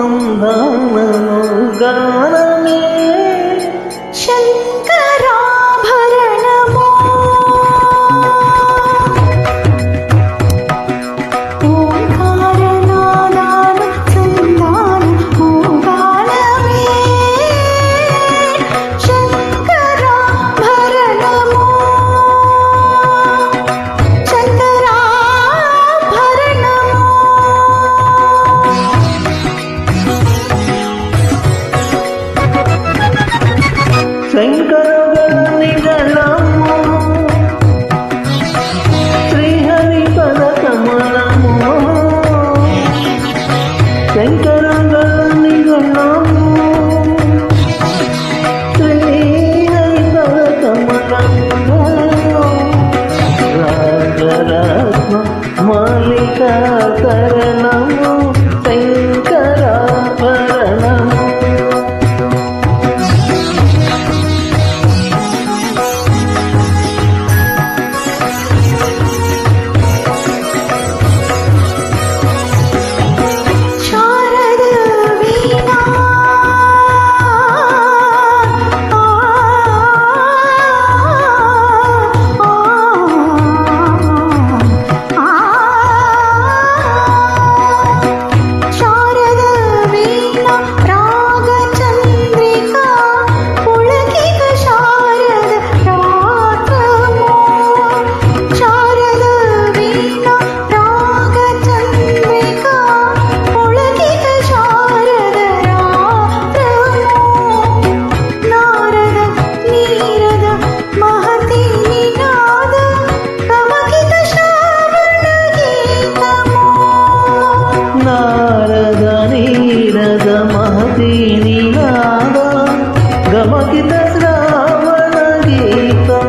ఓంకారనాదానుసంధానము గానమే శంకరాభరణమో ఓంకారనాదానుసంధానము గానమే శంకరాభరణమో శంకరగణము శ్రీహరి పదకమలము శంకరగణము శ్రీహరి పదకమలము రాజరత్న మాలికా కరణము శంకరాభరణము గమకిత శ్రావణ గీతం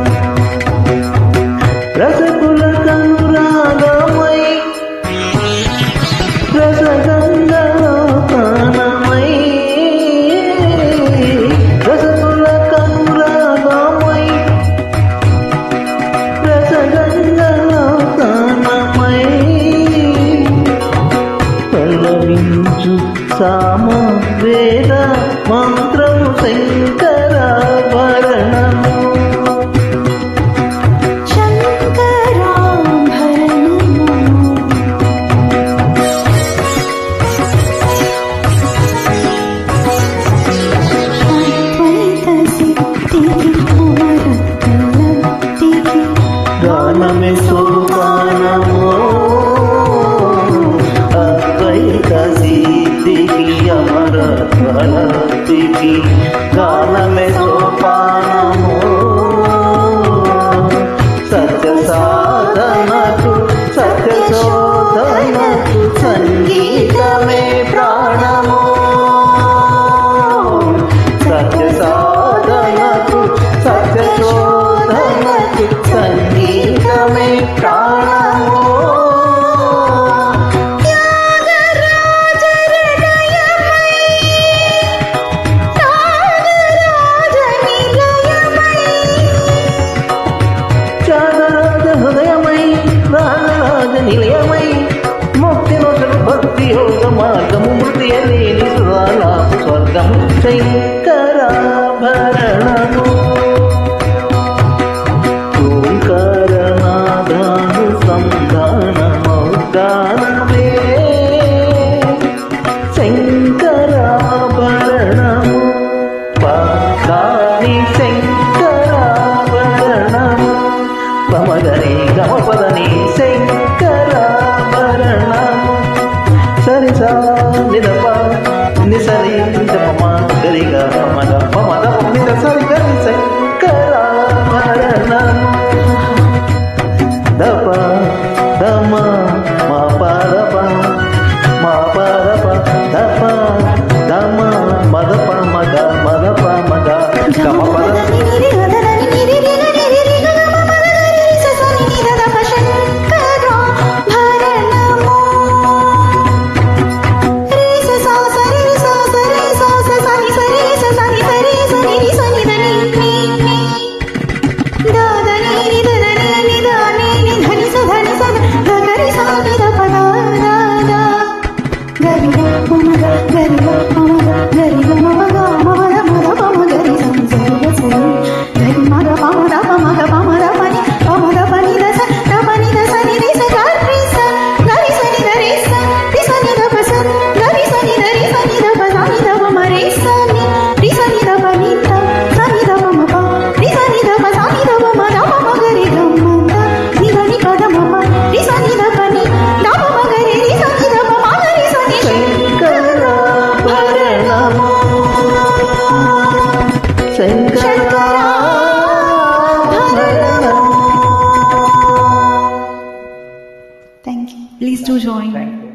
రసకుల కనురాగమై రసగంగలోకనమై రసకుల కనురాగమై రసగంగలోకనమై పల్లవించు సామ వేద మంత్రము శంకరాభరణము గానమే సోపానము అద్వైత సిద్ధికి అమర ఫలతికి గానమే సోపానము సత్య సాధనకు సత్య శోధనకు సంగీతమే ప్రాణము సత్య సాధనకు సత్య శోధనకు సంగీతమే ప్రాణము నిలయమై ముక్తి నొసలు భక్తి యోగ మార్గము మృతియలేని సురాలాపు స్వర్గము శంకరాభరణము ఓంకారనాదానుసంధానము గానమే శంకరాభరణము పాదాని శంకరాభరణము పమదని గమపదని శంకరాభరణము సరిసా నిదప నిసరి జపమ గరిగ మద పమ Thank you. Please do join. Thank you.